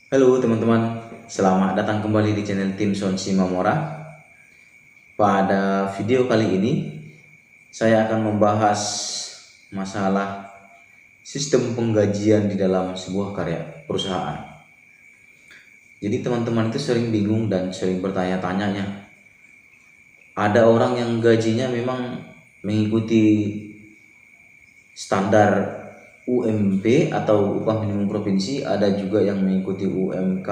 Halo teman-teman, selamat datang kembali di channel Tim Sonsi Mamora. Pada video kali ini, saya akan membahas masalah sistem penggajian di dalam sebuah karya perusahaan. Jadi teman-teman itu sering bingung dan sering bertanya-tanya. Ada orang yang gajinya memang mengikuti standar UMP atau upah minimum provinsi, ada juga yang mengikuti UMK,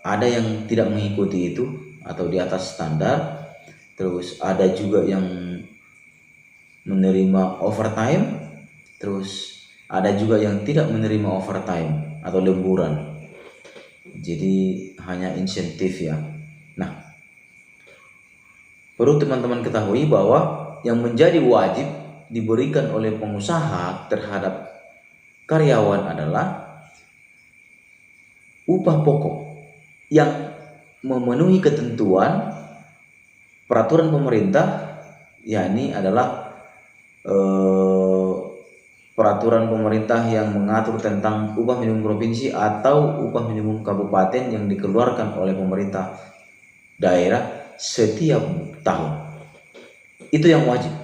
ada yang tidak mengikuti itu atau di atas standar. Terus ada juga yang menerima overtime, terus ada juga yang tidak menerima overtime atau lemburan, jadi hanya insentif ya. Nah, perlu teman-teman ketahui bahwa yang menjadi wajib diberikan oleh pengusaha terhadap karyawan adalah upah pokok yang memenuhi ketentuan peraturan pemerintah, yakni adalah peraturan pemerintah yang mengatur tentang upah minimum provinsi atau upah minimum kabupaten yang dikeluarkan oleh pemerintah daerah setiap tahun. Itu yang wajib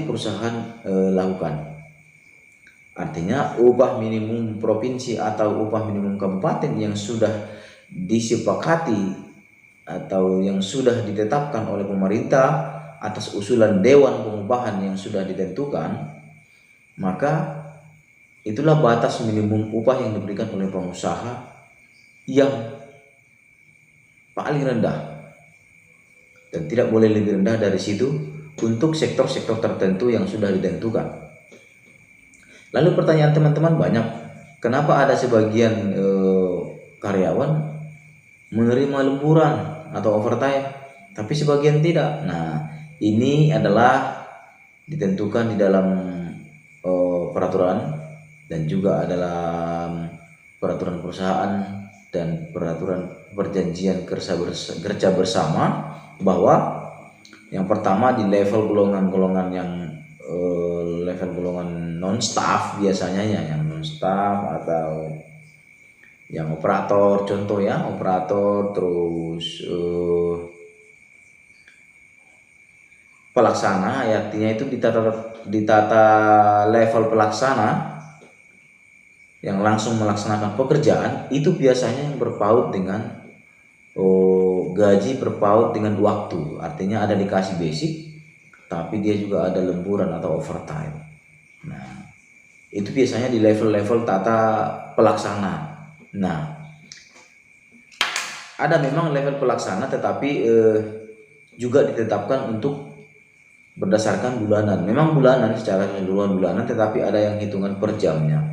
perusahaan lakukan. Artinya upah minimum provinsi atau upah minimum kabupaten yang sudah disepakati atau yang sudah ditetapkan oleh pemerintah atas usulan Dewan Pengupahan yang sudah ditentukan, maka itulah batas minimum upah yang diberikan oleh pengusaha yang paling rendah dan tidak boleh lebih rendah dari situ untuk sektor-sektor tertentu yang sudah ditentukan. Lalu pertanyaan teman-teman banyak, kenapa ada sebagian karyawan menerima lemburan atau overtime, tapi sebagian tidak? Nah, ini adalah ditentukan di dalam peraturan dan juga dalam peraturan perusahaan dan peraturan perjanjian kerja bersama, bahwa yang pertama di level golongan-golongan yang level golongan non staff, biasanya ya yang non staff atau yang operator, contoh ya operator, terus pelaksana, artinya itu ditata level pelaksana yang langsung melaksanakan pekerjaan, itu biasanya yang berpaut dengan gaji berpaut dengan waktu, artinya ada dikasih basic tapi dia juga ada lemburan atau overtime. Nah, itu biasanya di level-level tata pelaksana. Nah, ada memang level pelaksana tetapi juga ditetapkan untuk berdasarkan bulanan. Memang bulanan, secara keseluruhan bulanan, tetapi ada yang hitungan per jamnya.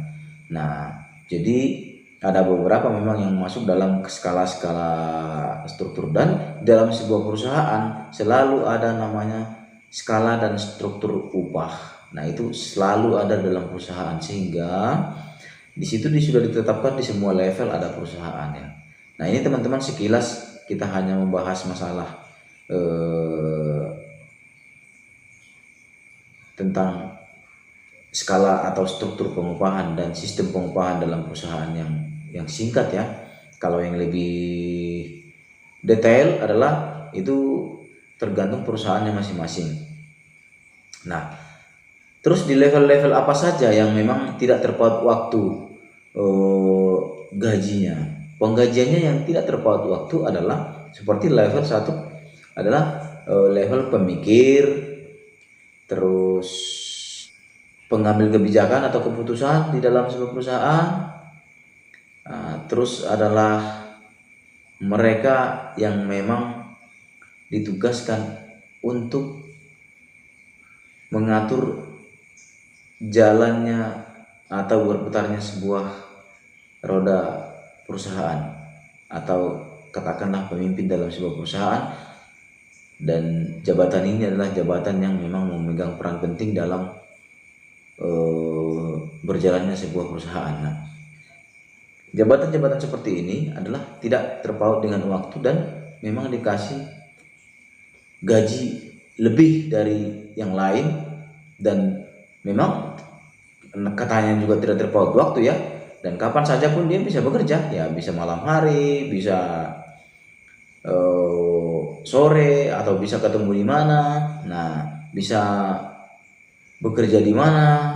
Nah, jadi ada beberapa memang yang masuk dalam skala-skala struktur, dan dalam sebuah perusahaan selalu ada namanya skala dan struktur upah. Nah, itu selalu ada dalam perusahaan, sehingga di situ sudah ditetapkan di semua level ada perusahaannya. Nah, ini teman-teman sekilas kita hanya membahas masalah tentang skala atau struktur pengupahan dan sistem pengupahan dalam perusahaan yang singkat ya. Kalau yang lebih detail adalah itu tergantung perusahaannya masing-masing. Nah, terus di level-level apa saja yang memang tidak terpaut waktu gajinya? Penggajiannya yang tidak terpaut waktu adalah seperti level 1 adalah level pemikir, terus pengambil kebijakan atau keputusan di dalam sebuah perusahaan. Terus adalah mereka yang memang ditugaskan untuk mengatur jalannya atau berputarnya sebuah roda perusahaan, atau katakanlah pemimpin dalam sebuah perusahaan. Dan jabatan ini adalah jabatan yang memang memegang peran penting dalam berjalannya sebuah perusahaan. Nah, jabatan-jabatan seperti ini adalah tidak terpaut dengan waktu dan memang dikasih gaji lebih dari yang lain, dan memang katanya juga tidak terpaut waktu ya, dan kapan saja pun dia bisa bekerja ya, bisa malam hari, bisa sore, atau bisa ketemu di mana, nah bisa bekerja di mana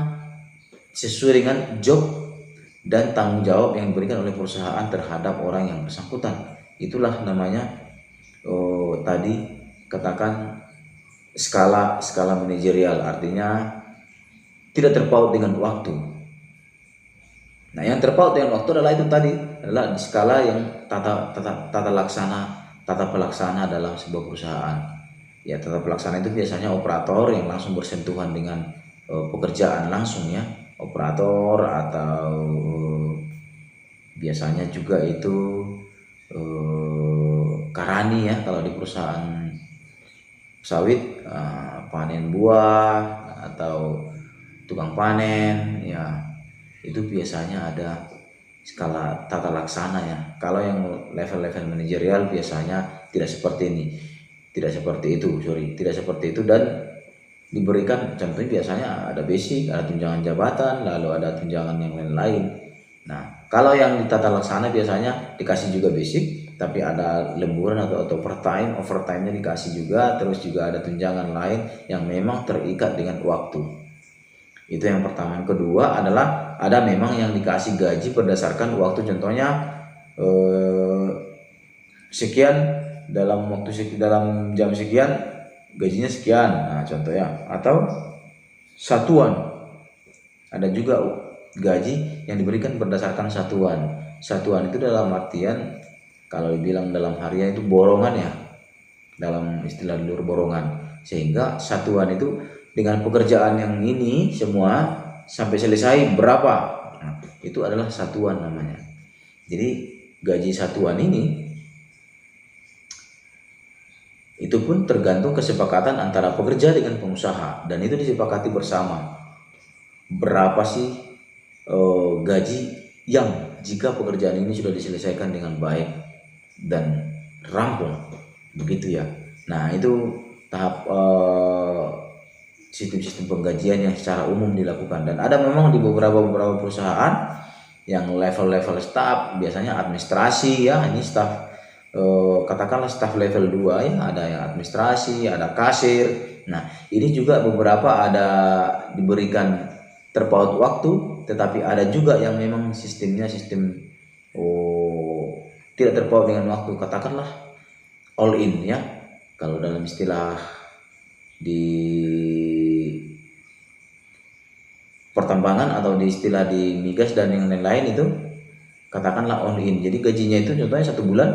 sesuai dengan job dan tanggung jawab yang diberikan oleh perusahaan terhadap orang yang bersangkutan. Itulah namanya tadi katakan skala manajerial, artinya tidak terpaut dengan waktu. Nah, yang terpaut dengan waktu adalah itu tadi, adalah di skala yang tata pelaksana dalam sebuah perusahaan. Ya, tata pelaksana itu biasanya operator yang langsung bersentuhan dengan pekerjaan langsung ya, operator, atau biasanya juga itu karani ya kalau di perusahaan sawit, panen buah atau tukang panen ya, itu biasanya ada skala tata laksana ya. Kalau yang level-level manajerial biasanya tidak seperti ini, tidak seperti itu, dan diberikan contohnya biasanya ada basic, ada tunjangan jabatan, lalu ada tunjangan yang lain-lain. Nah, kalau yang di tata laksana biasanya dikasih juga basic, tapi ada lemburan atau overtime-nya dikasih juga, terus juga ada tunjangan lain yang memang terikat dengan waktu. Itu yang pertama. Yang kedua adalah ada memang yang dikasih gaji berdasarkan waktu, contohnya sekian dalam waktu dalam jam sekian gajinya sekian, nah contohnya, atau satuan. Ada juga gaji yang diberikan berdasarkan satuan. Satuan itu dalam artian kalau dibilang dalam harian itu borongan ya, dalam istilah luar borongan, sehingga satuan itu dengan pekerjaan yang ini semua sampai selesai berapa, nah, itu adalah satuan namanya. Jadi gaji satuan ini itu pun tergantung kesepakatan antara pekerja dengan pengusaha, dan itu disepakati bersama berapa sih gaji yang jika pekerjaan ini sudah diselesaikan dengan baik dan rampung, begitu ya. Nah, itu tahap sistem-sistem penggajian yang secara umum dilakukan, dan ada memang di beberapa perusahaan yang level-level staff, biasanya administrasi ya, ini staff katakanlah staff level 2 ya, ada yang administrasi, ada kasir. Nah, ini juga beberapa ada diberikan terpaut waktu, tetapi ada juga yang memang sistem tidak terpaut dengan waktu, katakanlah all in ya. Kalau dalam istilah di pertambangan atau di istilah di migas dan yang lain-lain itu katakanlah all in. Jadi gajinya itu contohnya 1 bulan,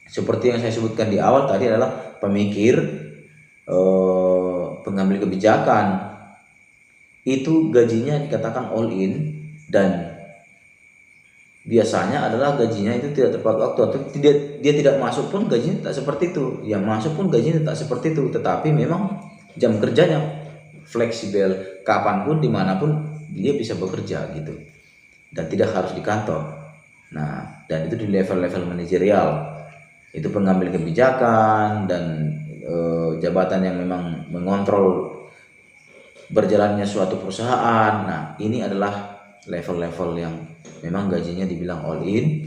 seperti yang saya sebutkan di awal tadi, adalah pemikir, pengambil kebijakan, itu gajinya dikatakan all in, dan biasanya adalah gajinya itu tidak tepat waktu, atau dia tidak masuk pun gajinya tak seperti itu, yang masuk pun gajinya tak seperti itu, tetapi memang jam kerjanya fleksibel, kapanpun dimanapun dia bisa bekerja gitu, dan tidak harus di kantor. Nah, dan itu di level-level manajerial, itu pengambil kebijakan dan jabatan yang memang mengontrol berjalannya suatu perusahaan. Nah, ini adalah level-level yang memang gajinya dibilang all in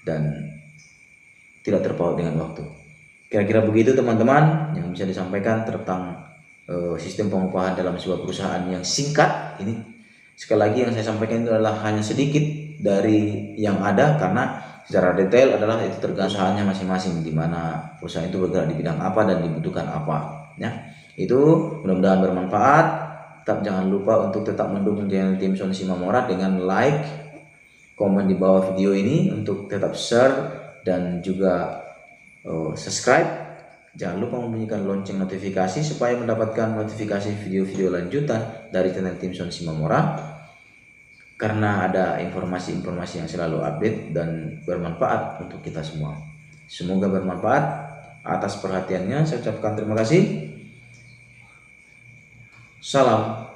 dan tidak terpaut dengan waktu. Kira-kira begitu teman-teman yang bisa disampaikan tentang sistem pengupahan dalam sebuah perusahaan yang singkat. Ini sekali lagi yang saya sampaikan itu adalah hanya sedikit dari yang ada, karena secara detail adalah itu tergantung usahanya masing-masing, di mana perusahaan itu bergerak di bidang apa dan dibutuhkan apa ya. Itu mudah-mudahan bermanfaat. Tetap jangan lupa untuk tetap mendukung channel Tim Son Simamora dengan like, komen di bawah video ini, untuk tetap share dan juga subscribe. Jangan lupa membunyikan lonceng notifikasi supaya mendapatkan notifikasi video-video lanjutan dari channel Tim Son Simamora, karena ada informasi-informasi yang selalu update dan bermanfaat untuk kita semua. Semoga bermanfaat. Atas perhatiannya saya ucapkan terima kasih. Salam.